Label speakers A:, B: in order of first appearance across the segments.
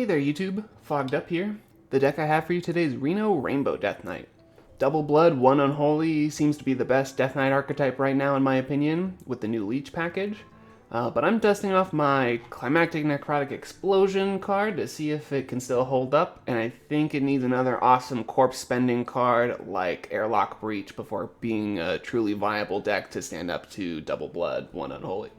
A: Hey there YouTube, Fogged Up here. The deck I have for you today is Reno Rainbow Death Knight. Double Blood, 1 Unholy seems to be the best Death Knight archetype right now in my opinion, with the new Leech package. But I'm dusting off my Climactic Necrotic Explosion card to see if it can still hold up, and I think it needs another awesome corpse spending card like Airlock Breach before being a truly viable deck to stand up to Double Blood, 1 Unholy.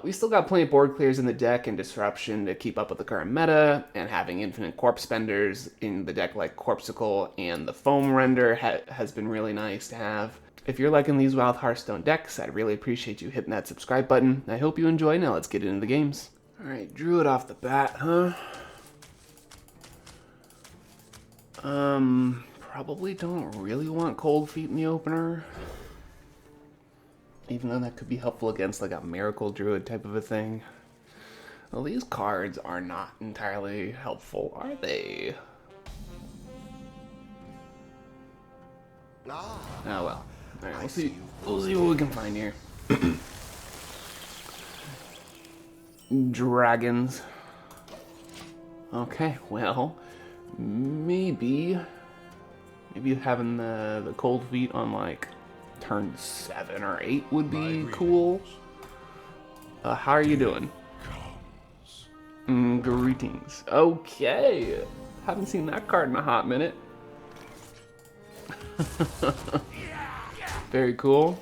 A: We still got plenty of board clears in the deck and disruption to keep up with the current meta, and having infinite corpse spenders in the deck like Corpsicle and the Foamrender has been really nice to have. If you're liking these wild Hearthstone decks, I'd really appreciate you hitting that subscribe button. I hope you enjoy. Now let's get into the games. Alright, Druid off the bat, huh? Probably don't really want Cold Feet in the opener. Even though that could be helpful against like a Miracle Druid type of a thing. Well, these cards are not entirely helpful, are they? Oh well. Alright, we'll see what we can find here. Dragons. Okay, well, maybe having the Cold Feet on like turn 7 or 8 would be cool. How are you doing? Greetings. Okay. Haven't seen that card in a hot minute. Very cool.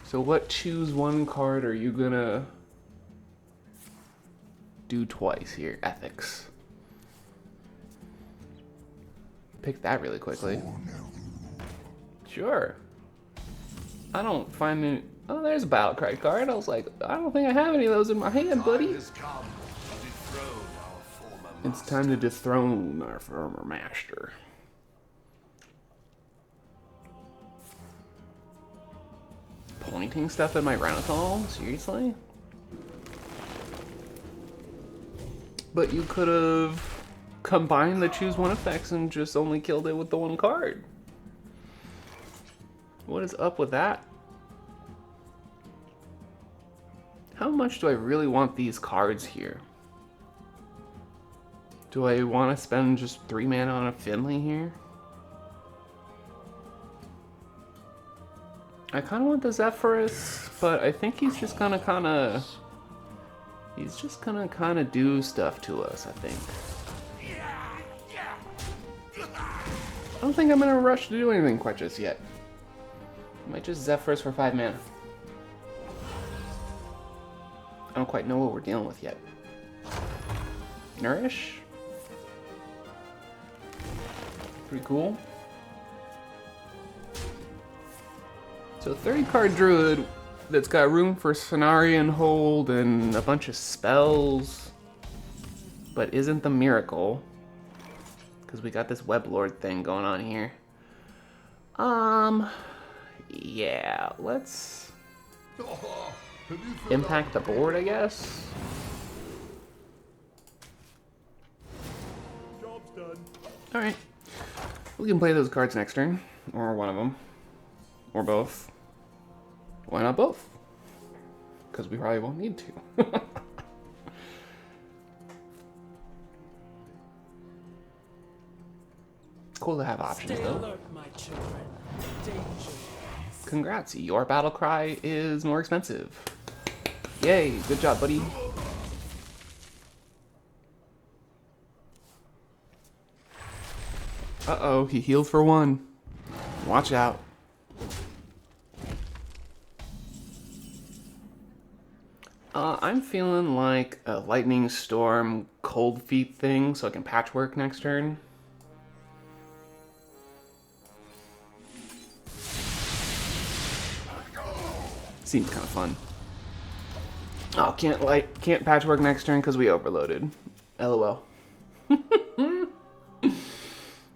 A: So what choose one card are you gonna do twice here? Ethics. Pick that really quickly. Sure. I don't find any. Oh, there's a Battle Cry card. I was like, I don't think I have any of those in my hand, buddy. It's time to dethrone our former master. Pointing stuff at my Renathal? Seriously? But you could have combined the choose one effects and just only killed it with the one card. What is up with that? How much do I really want these cards here? Do I want to spend just 3 mana on a Finley here? I kind of want the Zephrys, but I think he's just gonna kind of do stuff to us, I think. I don't think I'm in a rush to do anything quite just yet. I might just Zephrys for 5 mana. I don't quite know what we're dealing with yet. Nourish? Pretty cool. So 30 card Druid that's got room for Cenarian Hold and a bunch of spells, but isn't the Miracle. Because we got this Weblord thing going on here. Yeah, let's impact the board, I guess.
B: Job's done.
A: Alright. We can play those cards next turn, or one of them, or both. Why not both? Because we probably won't need to. Cool to have options,
C: Stay
A: though.
C: alert, my children. Danger.
A: Congrats, your battle cry is more expensive. Yay, good job, buddy. Uh-oh, he healed for 1. Watch out. I'm feeling like a Lightning Storm Cold Feet thing so I can patchwork next turn. Seems kind of fun. Oh, can't patchwork next turn because we overloaded. LOL.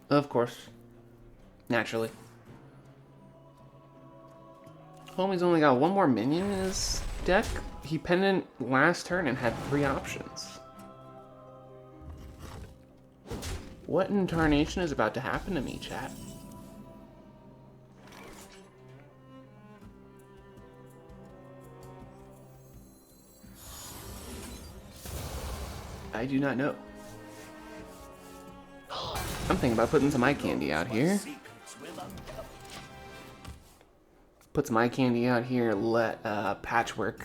A: Of course. Naturally. Homie's only got 1 more minion in his deck. He pendant last turn and had 3 options. What in tarnation is about to happen to me, chat? I do not know. I'm thinking about putting some eye candy out here. Put some eye candy out here, let Patchwork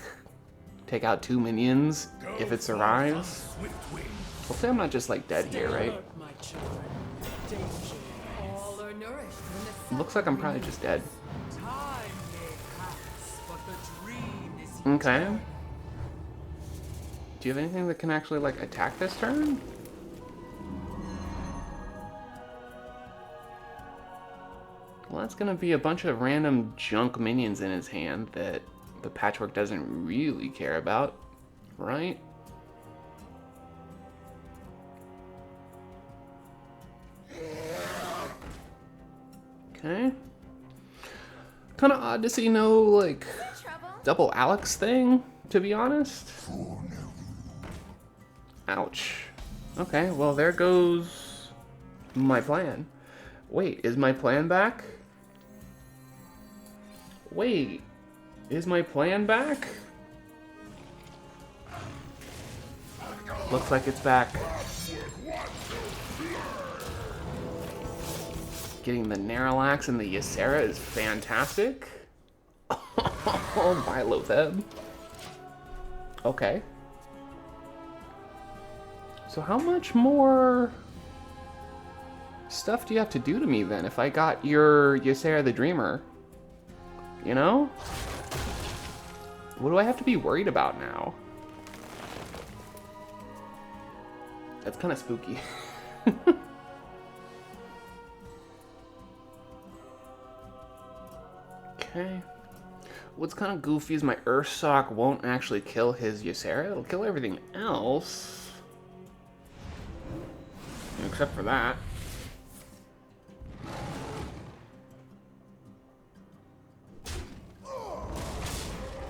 A: take out 2 minions if it survives. Hopefully I'm not just like dead here, right? Looks like I'm probably just dead. Okay. Do you have anything that can actually like attack this turn? Well, that's gonna be a bunch of random junk minions in his hand that the Patchwork doesn't really care about, right? Okay. Kind of odd to see no, like, double Alex thing, to be honest. Ouch. Okay, well, there goes my plan. Wait, is my plan back? Wait, is my plan back? Looks like it's back. Getting the Naralax and the Ysera is fantastic. Oh my Lotheb. Okay. So how much more stuff do you have to do to me then if I got your Ysera the Dreamer? You know? What do I have to be worried about now? That's kind of spooky. Okay. What's kind of goofy is my Ursock won't actually kill his Ysera. It'll kill everything else. Except for that.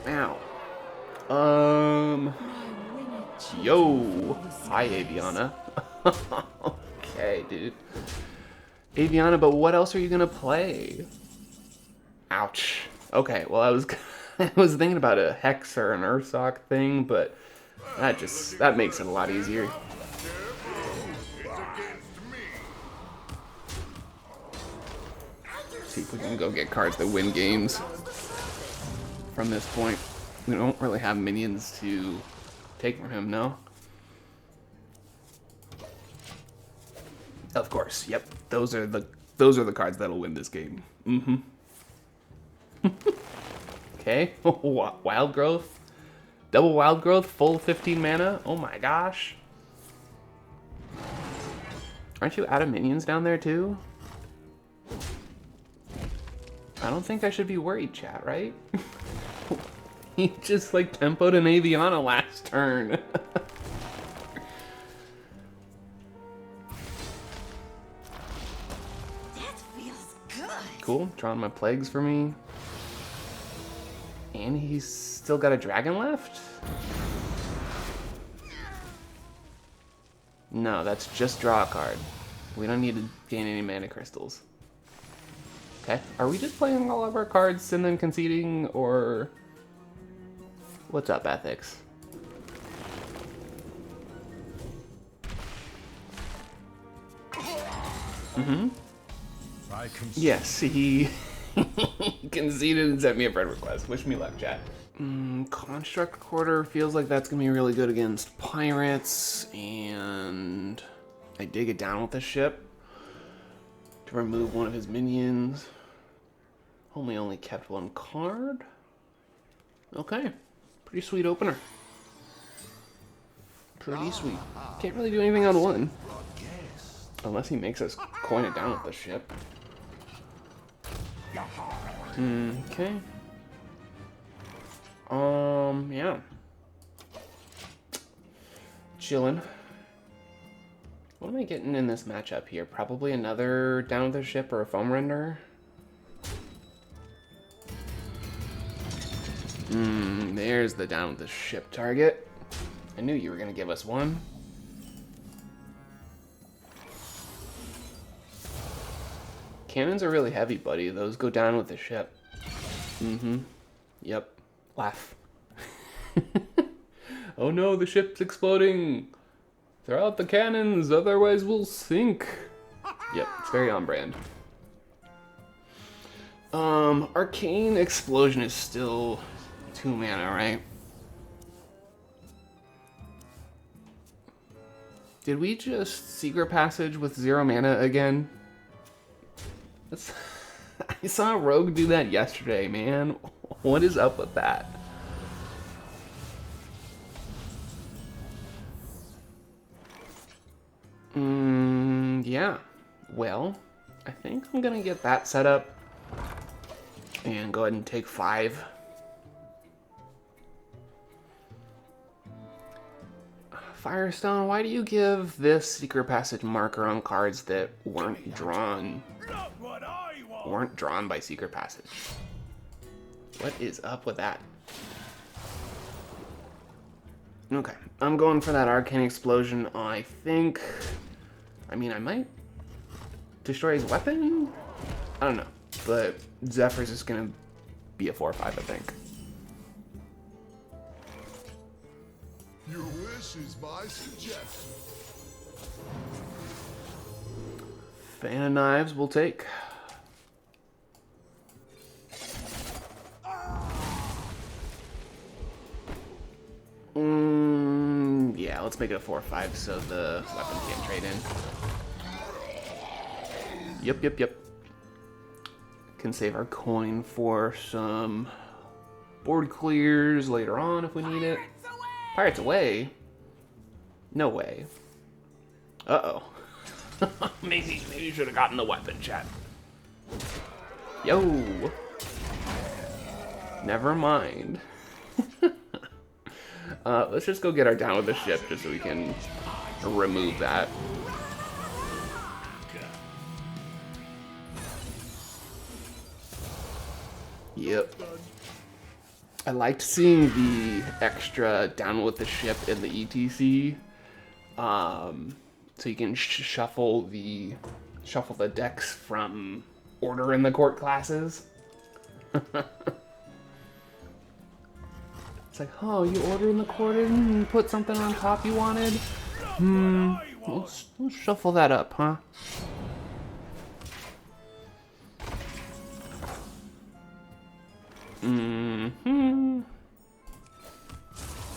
A: Ow. Yo. Hi, Aviana. Okay, dude. Aviana, but what else are you gonna play? Ouch. Okay, well, I was thinking about a Hex or an Ursock thing, but that makes it a lot easier. See if we can go get cards that win games from this point. We don't really have minions to take from him, no? Of course, yep. Those are the cards that'll win this game. Mm-hmm. Okay, Wild Growth. Double Wild Growth, full 15 mana. Oh my gosh. Aren't you out of minions down there too? I don't think I should be worried, chat, right? He just like tempoed an Aviana last turn.
B: That feels good.
A: Cool, drawing my plagues for me. And he's still got a dragon left? No, that's just draw a card. We don't need to gain any mana crystals. Okay, are we just playing all of our cards and then conceding, or... What's up, Ethics? Mm-hmm. Yes, he conceded and sent me a friend request. Wish me luck, chat. Construct Quarter feels like that's gonna be really good against pirates, and I dig it down with the ship to remove one of his minions. Only kept one card. Okay, pretty sweet opener. Pretty sweet. Can't really do anything on one. Unless he makes us coin it down with the ship. Okay. Yeah. Chillin'. What am I getting in this matchup here? Probably another down with the ship or a Foamrender. There's the down with the ship target. I knew you were gonna give us one. Cannons are really heavy, buddy. Those go down with the ship. Yep. Laugh. Oh no, the ship's exploding. Throw out the cannons, otherwise we'll sink. Yep, it's very on brand. Arcane Explosion is still 2 mana, right? Did we just Secret Passage with 0 mana again? That's... I saw a rogue do that yesterday, man. What is up with that? Yeah. Well, I think I'm gonna get that set up and go ahead and take 5. Firestone, why do you give this Secret Passage marker on cards that weren't drawn by Secret Passage? What is up with that? Okay, I'm going for that Arcane Explosion, I think. I mean, I might destroy his weapon? I don't know, but Zephrys is gonna be a 4/5, I think.
D: Your wish is my suggestion.
A: Fan of Knives will take. Yeah, let's make it a 4/5 so the weapon can't trade in. Yep. Can save our coin for some board clears later on if we need it. Pirates away? No way. Uh-oh. maybe you should have gotten the weapon, chat. Yo! Never mind. Let's just go get our down with the ship just so we can remove that. Yep. I liked seeing the extra down with the ship in the E.T.C. So you can shuffle the decks from order in the court classes. It's like, oh, you order in the court and you put something on top you wanted? Let's shuffle that up, huh?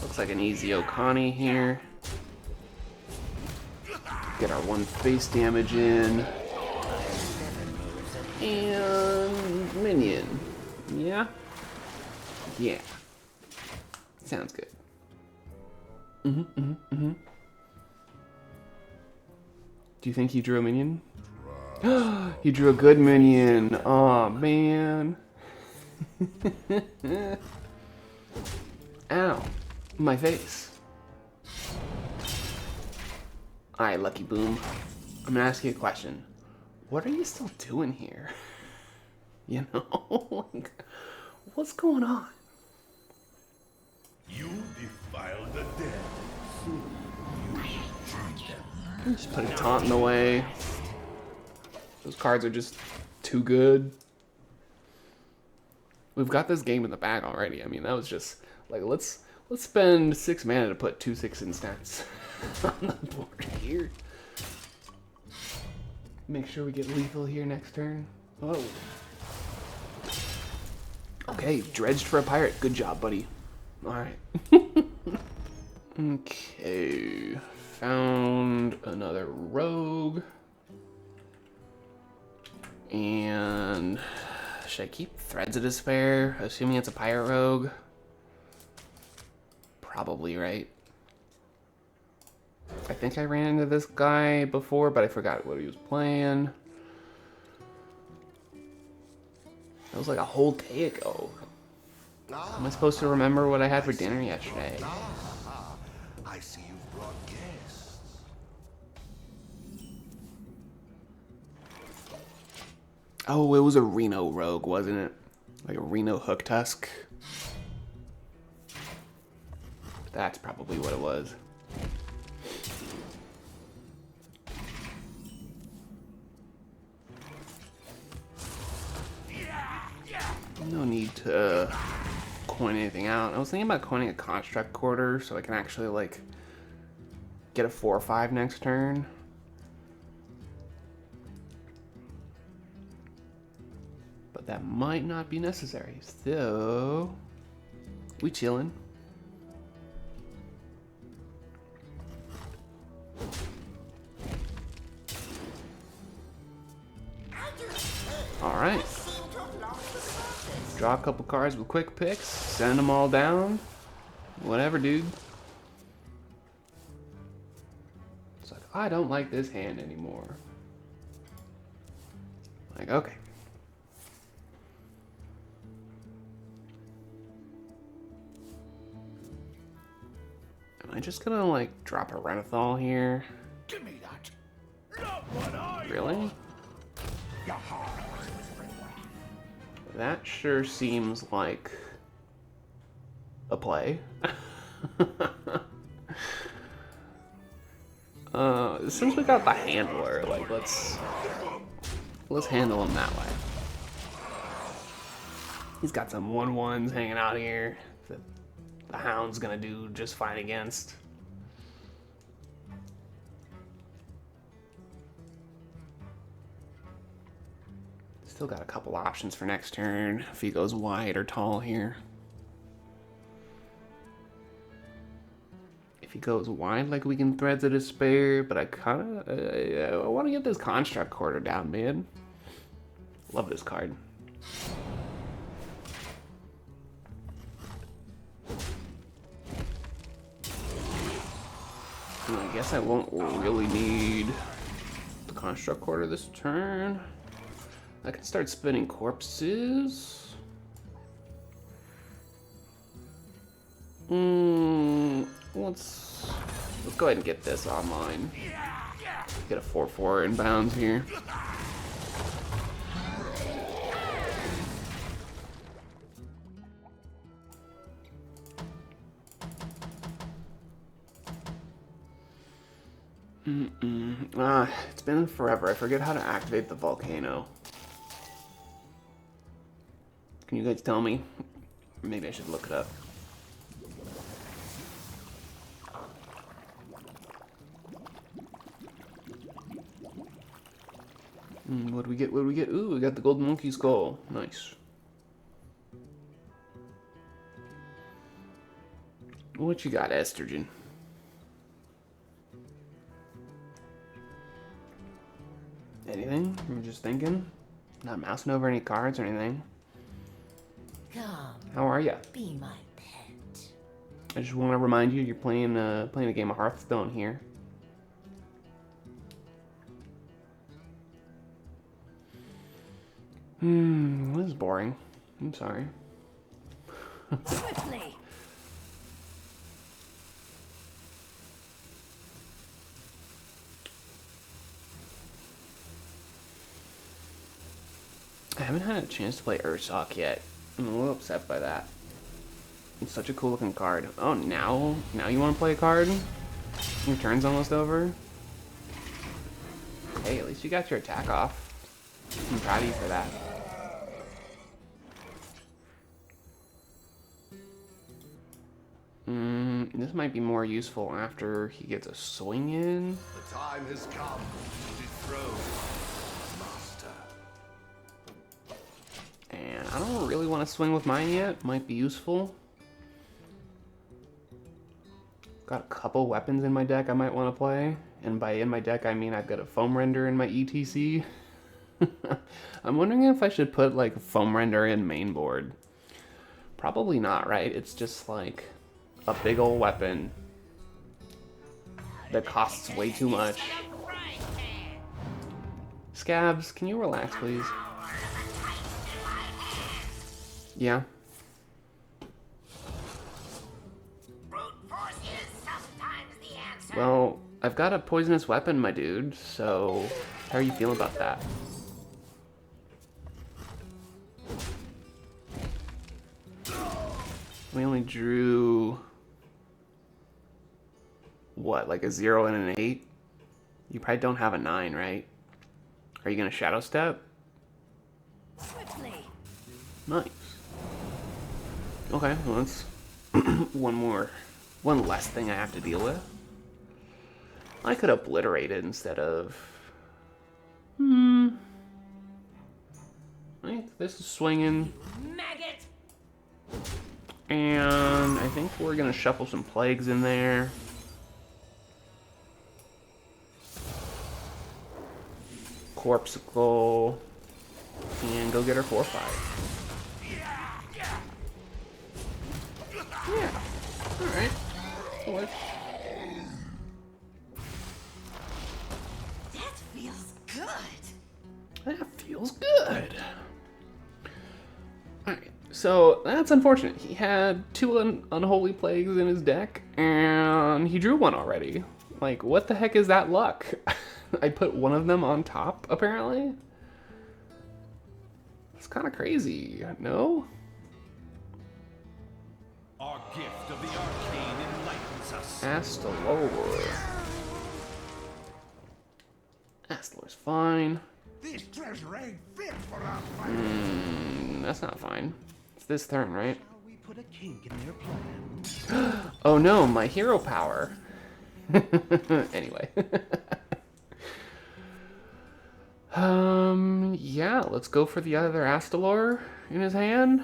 A: Looks like an easy Okani here. Get our 1 face damage in. And minion. Yeah? Yeah. Sounds good. Do you think he drew a minion? He drew a good minion. Oh man. Ow. My face. Alright, Lucky Boom. I'm gonna ask you a question. What are you still doing here? You know? Like, what's going on?
D: You defile the dead.
A: Just put a taunt in the way. Those cards are just too good. We've got this game in the bag already. I mean, that was just like, let's spend 6 mana to put 2/6 instants on the board here. Make sure we get lethal here next turn. Oh. Okay, dredged for a pirate. Good job, buddy. Alright. Okay. Found another rogue. And should I keep Threads of Despair, assuming it's a pirate rogue? Probably, right? I think I ran into this guy before, but I forgot what he was playing. That was like a whole day ago. How am I supposed to remember what I had for dinner yesterday?
D: I see you've brought guests.
A: Oh, it was a Reno rogue, wasn't it? Like a Reno Hook Tusk. That's probably what it was. No need to coin anything out. I was thinking about coining a construct quarter so I can actually like get a 4/5 next turn. But that might not be necessary. So we chillin'. Alright. Draw a couple cards with quick picks, send them all down. Whatever, dude. It's like, I don't like this hand anymore. Like, okay. Am I just gonna, like, drop a Renathal here?
D: Give me that. Not what I
A: Really?
D: want.
A: That sure seems like a play. Since we got the handler, like let's handle him that way. He's got some 1/1s hanging out here that the hound's gonna do just fine against. Still got a couple options for next turn if he goes wide or tall here. If he goes wide, like we can Threads of Despair, but I kind of I want to get this Construct Quarter down, man. Love this card. And I guess I won't really need the Construct Quarter this turn. I can start spinning corpses. Let's go ahead and get this online. Get a 4/4 inbounds here. It's been forever. I forget how to activate the volcano. Can you guys tell me? Maybe I should look it up. What do we get? What do we get? Ooh, we got the golden monkey skull. Nice. What you got, Estrogen? Anything? I'm just thinking. Not mousing over any cards or anything.
B: Come,
A: How are ya?
B: be my pet.
A: I just want to remind you, you're playing a game of Hearthstone here. This is boring. I'm sorry.
B: Swiftly.
A: I haven't had a chance to play Ursoc yet. I'm a little upset by that. It's such a cool looking card. Oh, now you want to play a card? Your turn's almost over? Hey, at least you got your attack off. I'm proud of you for that. This might be more useful after he gets a swing in.
D: The time has come to dethrone Master.
A: And I don't really want to swing with mine yet. Might be useful. Got a couple weapons in my deck I might want to play. And by in my deck, I mean I've got a Foamrender in my E.T.C. I'm wondering if I should put like a Foamrender in main board. Probably not, right? It's just like a big old weapon that costs way too much. Scabs, can you relax, please? Yeah. Well, I've got a poisonous weapon, my dude, so how are you feeling about that? We only drew... what, like a 0 and an 8? You probably don't have a 9, right? Are you gonna Shadow Step?
B: Swiftly.
A: Nice. Okay, well that's one less thing I have to deal with. I could obliterate it instead of... I think this is swinging.
B: Maggot!
A: And I think we're going to shuffle some plagues in there. Corpsicle. And go get our 4/5. Yeah. Alright. Works.
B: That feels good.
A: That feels good. Alright, so that's unfortunate. He had 2 unholy plagues in his deck, and he drew one already. Like, what the heck is that luck? I put one of them on top, apparently? It's kind of crazy, no?
D: Our gift of the arcane enlightens us.
A: Astalor. Astalor's fine.
D: This treasure ain't fit for our fight.
A: That's not fine. It's this turn, right?
D: Shall we put a kink in their plan?
A: Oh no, my hero power. Anyway. Yeah, let's go for the other Astalor in his hand.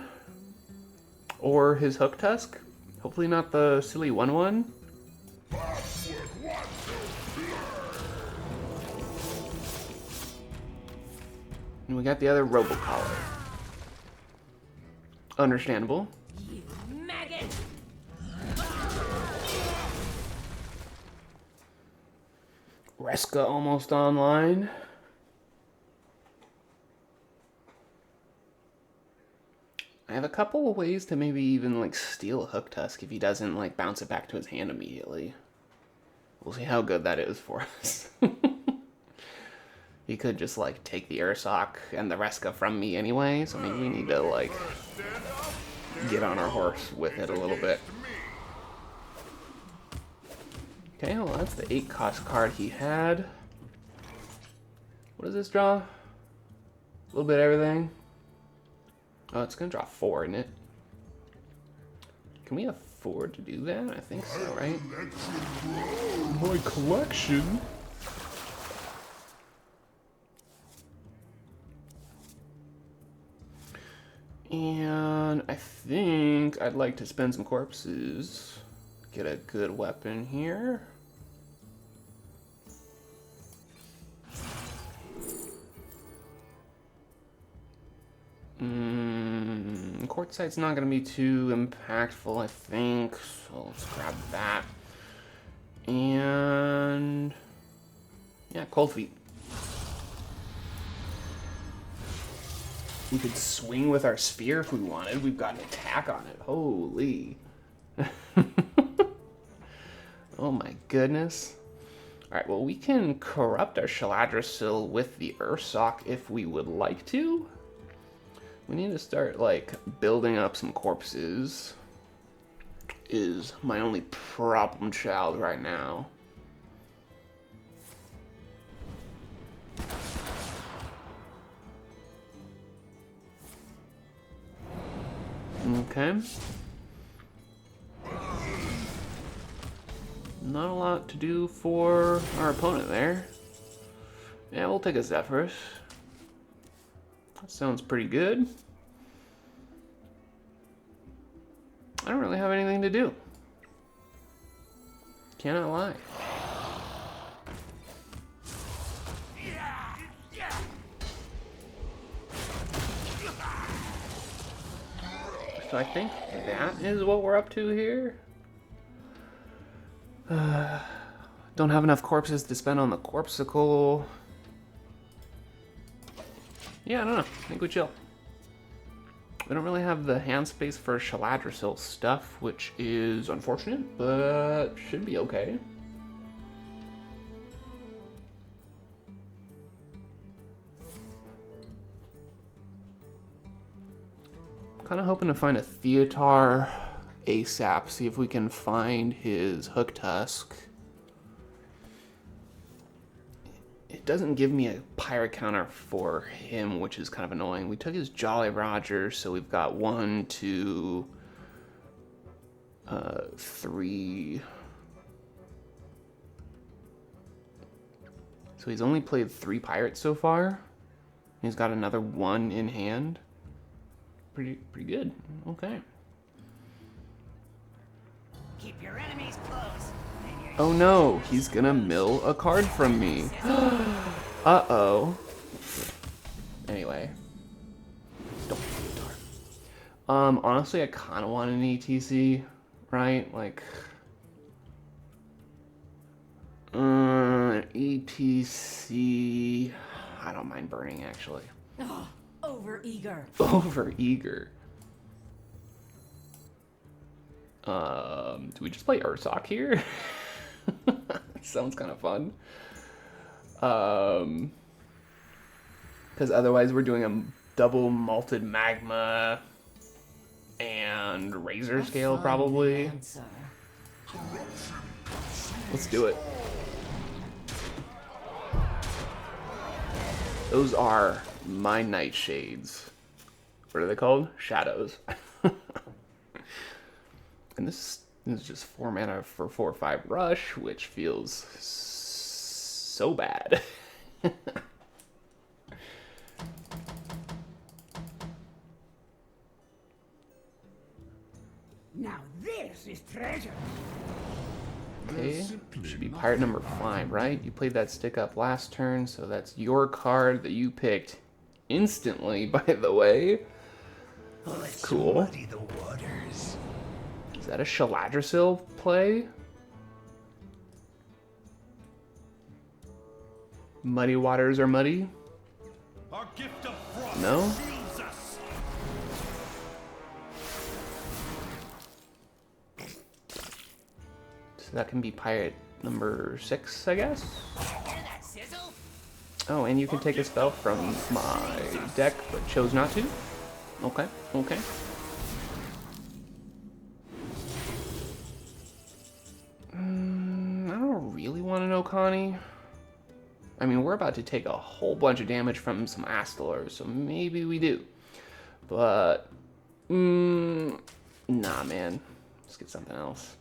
A: Or his Hook Tusk. Hopefully not the silly 1/1. And we got the other Robocollar. Understandable.
B: You maggot!
A: Reska almost online. I have a couple of ways to maybe even like steal a Hook Tusk if he doesn't like bounce it back to his hand immediately. We'll see how good that is for us. He could just like take the Ursoc and the Reska from me anyway, so maybe we need to like get on our horse with it a little bit. Okay, well that's the 8-cost card he had. What does this draw? A little bit of everything. Oh, it's gonna draw 4, isn't it? Can we afford to do that? I think so, right? My collection. And I think I'd like to spend some corpses. Get a good weapon here. Quartzite's not going to be too impactful, I think. So let's grab that. And yeah, Cold Feet. We could swing with our spear if we wanted. We've got an attack on it. Holy. Oh my goodness. Alright, well we can corrupt our Shaladrisil with the Ursoc if we would like to. We need to start, like, building up some corpses. Is my only problem child right now. Okay. Not a lot to do for our opponent there. Yeah, we'll take a Zephrys. That sounds pretty good. I don't really have anything to do. Cannot lie. So I think that is what we're up to here. Don't have enough corpses to spend on the Corpsicle. Yeah, I don't know. I think we chill. We don't really have the hand space for Shaladrisil stuff, which is unfortunate, but should be okay. Kind of hoping to find a Theotar ASAP, see if we can find his Hook Tusk. It doesn't give me a pirate counter for him, which is kind of annoying. We took his Jolly Roger, so we've got 1, 2, 3, So he's only played 3 pirates so far. He's got another 1 in hand. Pretty good. Okay.
B: Keep your enemies close.
A: Oh no, he's gonna mill a card from me. Uh-oh. Anyway. Honestly, I kind of want an E.T.C, right? Like, E.T.C, I don't mind burning, actually.
B: Oh, over-eager.
A: Over-eager. Do we just play Ursoc here? Sounds kind of fun. Because otherwise we're doing a double Malted Magma and Razorscale probably. Let's do it. Those are my nightshades. What are they called? Shadows. And this is just 4 mana for 4/5 rush, which feels so bad.
B: Now this is treasure.
A: Okay, should be pirate number 5, right? You played that stick up last turn, so that's your card that you picked instantly, by the way. Cool. Is that a Ceaseless play? Muddy waters are muddy?
D: Our gift of frost
A: No?
D: leaves us.
A: So that can be pirate number 6, I guess?
B: Hear that sizzle?
A: Oh, and you can take a spell from my deck, but chose not to? Okay, okay. I don't really want an Okani. I mean, we're about to take a whole bunch of damage from some Astalors, so maybe we do. But, nah, man. Let's get something else.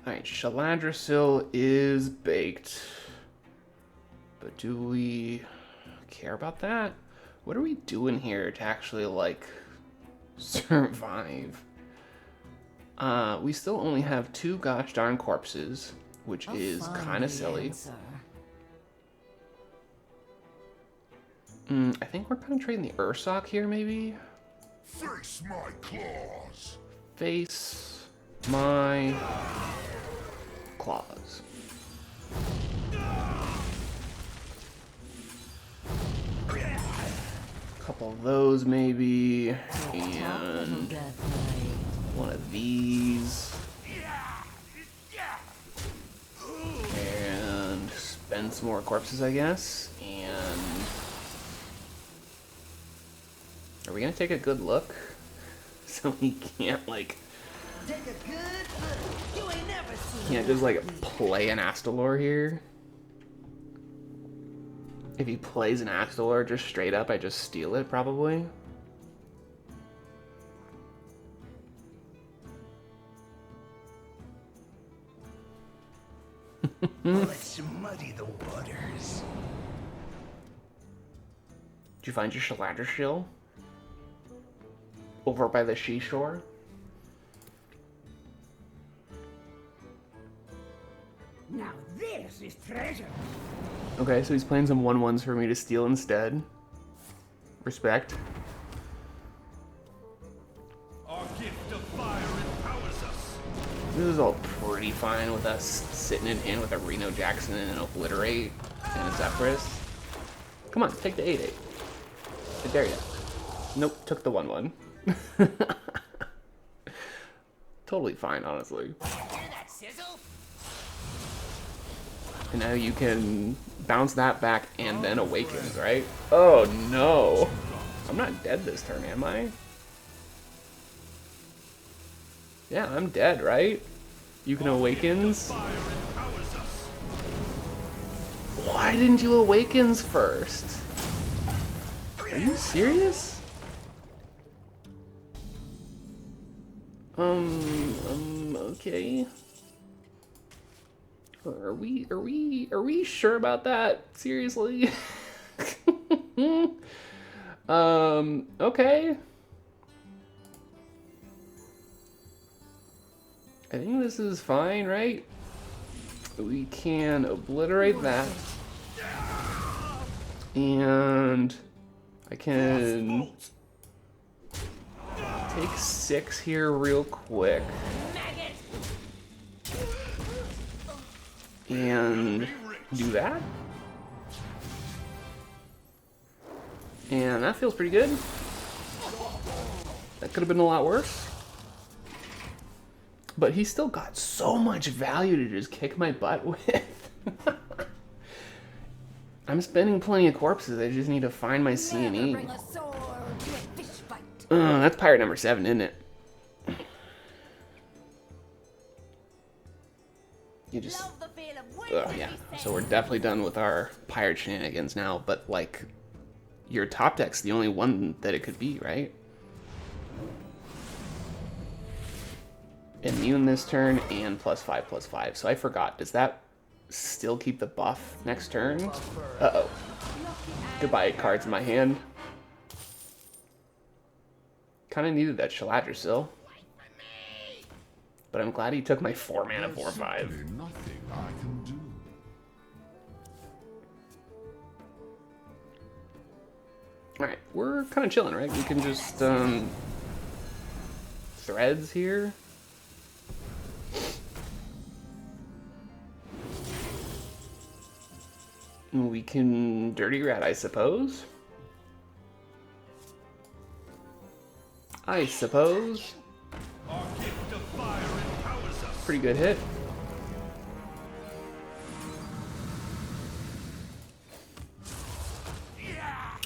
A: Alright, Ceaseless is baked. But do we care about that? What are we doing here to actually, like, survive? We still only have 2 gosh darn corpses, which is kind of silly. I think we're kind of trading the Ursoc here, maybe?
D: Face my claws.
A: Face my claws. Couple of those, maybe, and one of these. And spend some more corpses, I guess. And are we gonna take a good look? So we can't, like,
B: Take a good look. You ain't never seen
A: can't just, like, play an Astalor here. If he plays an Astalor just straight up, I just steal it, probably.
D: Let's muddy the waters.
A: Did you find your Ceaseless over by the seashore?
B: Now this is treasure.
A: Okay, so he's playing some 1/1s for me to steal instead. Respect.
D: Our gift of fire empowers us.
A: This is all pretty fine with us sitting in hand with a Reno Jackson and an Obliterate and a Zephrys. Come on, take the 8/8. I dare ya. Nope, took the 1/1. Totally fine, honestly.
B: Hear that sizzle?
A: And now you can bounce that back and then Awakens, right? Oh no! I'm not dead this turn, am I? Yeah, I'm dead, right? You can Awakens?
D: Fire empowers us.
A: Why didn't you Awakens first? Are you serious? Okay. Are we sure about that? Seriously? Okay. I think this is fine, right? We can obliterate that. And I can take 6 here real quick. And do that. And that feels pretty good. That could have been a lot worse. But he still got so much value to just kick my butt with. I'm spending plenty of corpses. I just need to find my C&E. That's pirate number 7, isn't it? You just... Oh, yeah. So we're definitely done with our pirate shenanigans now. But, like, your top deck's the only one that it could be, right? Immune this turn and +5/+5. So I forgot. Does that still keep the buff next turn? Uh-oh. Goodbye, cards in my hand. Kind of needed that Sheladrisil. But I'm glad he took my 4 mana 4/5.
D: Nothing I can do.
A: Alright, we're kind of chilling, right? We can just, threads here. We can Dirty Rat, I suppose. I suppose.
D: Our gift of fire empowers us.
A: Pretty good hit.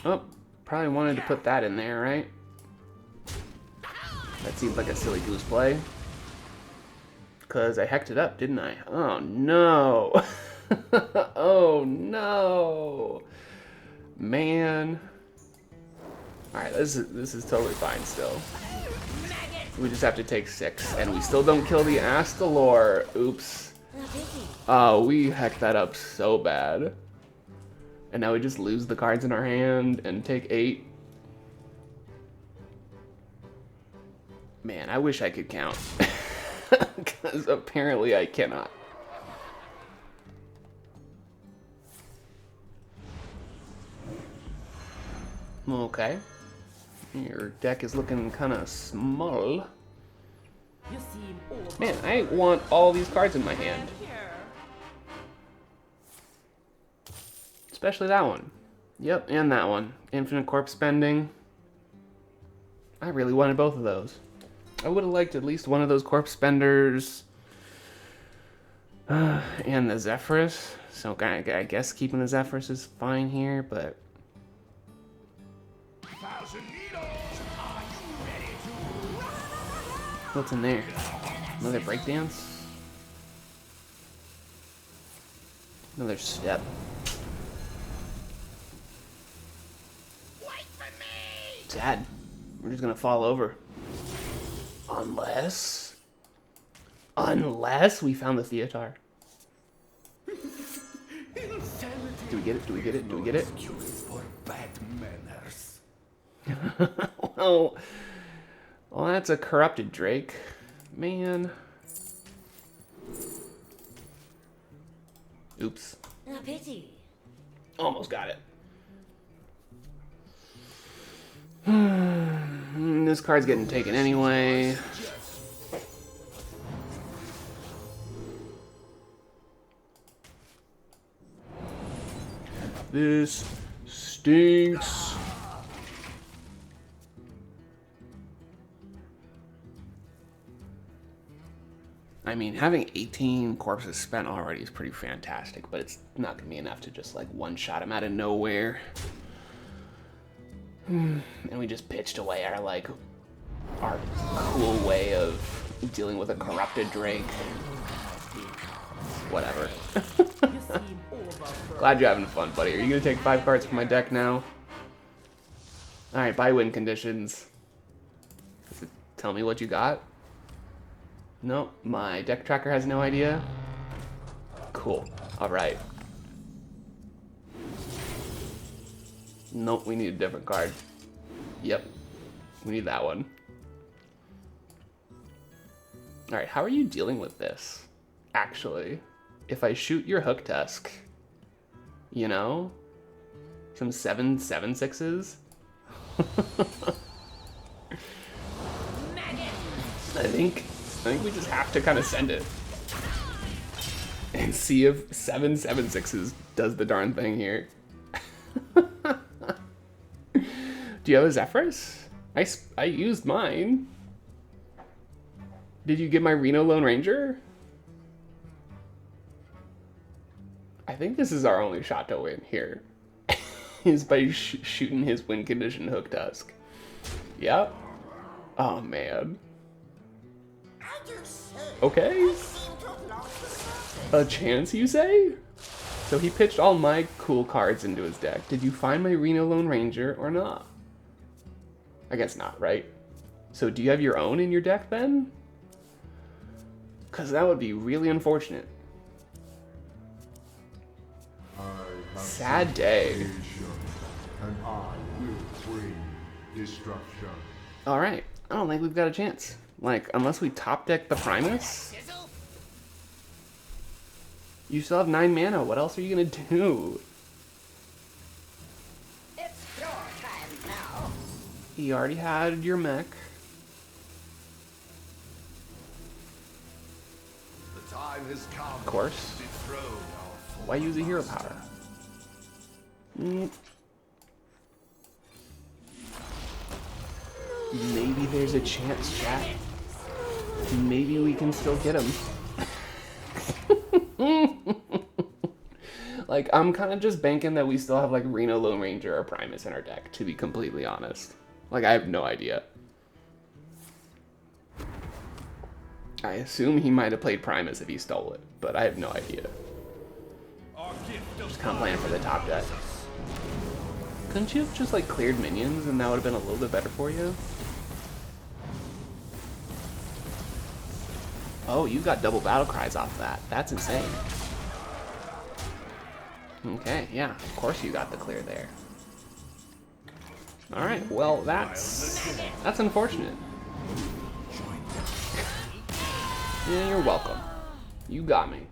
A: Oh, probably wanted to put that in there, right? That seems like a silly goose play. Because I hecked it up, didn't I? Oh, no. Oh, no. Man. Alright, this is totally fine still. We just have to take 6, and we still don't kill the Astalor. Oops. Oh, we hecked that up so bad. And now we just lose the cards in our hand and take 8. Man, I wish I could count. Because apparently I cannot. Okay. Your deck is looking kind of small. Man, I want all these cards in my hand. Especially that one. Yep, and that one. Infinite corpse spending. I really wanted both of those. I would have liked at least one of those corpse spenders. And the Zephrys. So I guess keeping the Zephrys is fine here, but... What's in there? Another breakdance? Another step. Sad. We're just gonna fall over. Unless we found the Theatar. Do we get it? Do we get it? Do we get it?
D: For bad manners.
A: Well, that's a corrupted Drake. Man. Oops.
B: A pity.
A: Almost got it. This card's getting taken anyway. This stinks. I mean, having 18 corpses spent already is pretty fantastic, but it's not going to be enough to just, like, one-shot him out of nowhere. And we just pitched away our cool way of dealing with a corrupted Drake. Whatever. Glad you're having fun, buddy. Are you going to take 5 cards from my deck now? Alright, buy win conditions. Tell me what you got. No, my deck tracker has no idea. Cool. Alright. Nope, we need a different card. Yep. We need that one. Alright, how are you dealing with this? Actually. If I shoot your Hook Tusk, you know? Some 7/7/6s? I think we just have to kind of send it. And see if 7/7/6s does the darn thing here. Do you have a Zephrys? I used mine. Did you get my Reno Lone Ranger? I think this is our only shot to win here. Is by shooting his win condition Hook Tusk. Yep. Oh man. Okay. A chance, you say? So he pitched all my cool cards into his deck. Did you find my Reno Lone Ranger or not? I guess not, right? So do you have your own in your deck then? Because that would be really unfortunate. Sad day.
E: And I will bring destruction.
A: Alright, I don't think we've got a chance. Like, unless we top deck the Primus? You still have 9 mana, what else are you gonna do?
B: It's your time now.
A: You already had your mech.
D: The time has come.
A: Of course.
D: To dethrone our
A: Why use a hero
D: master.
A: power? Maybe there's a chance, chat. Maybe we can still get him. Like, I'm kind of just banking that we still have, like, Reno Lone Ranger or Primus in our deck, to be completely honest. Like, I have no idea. I assume he might have played Primus if he stole it, but I have no idea. Just kind of playing for the top deck. Couldn't you have just, like, cleared minions and that would have been a little bit better for you? Oh, you got double battle cries off that. That's insane. Okay, yeah, of course you got the clear there. Alright, well, that's unfortunate. Yeah, you're welcome. You got me.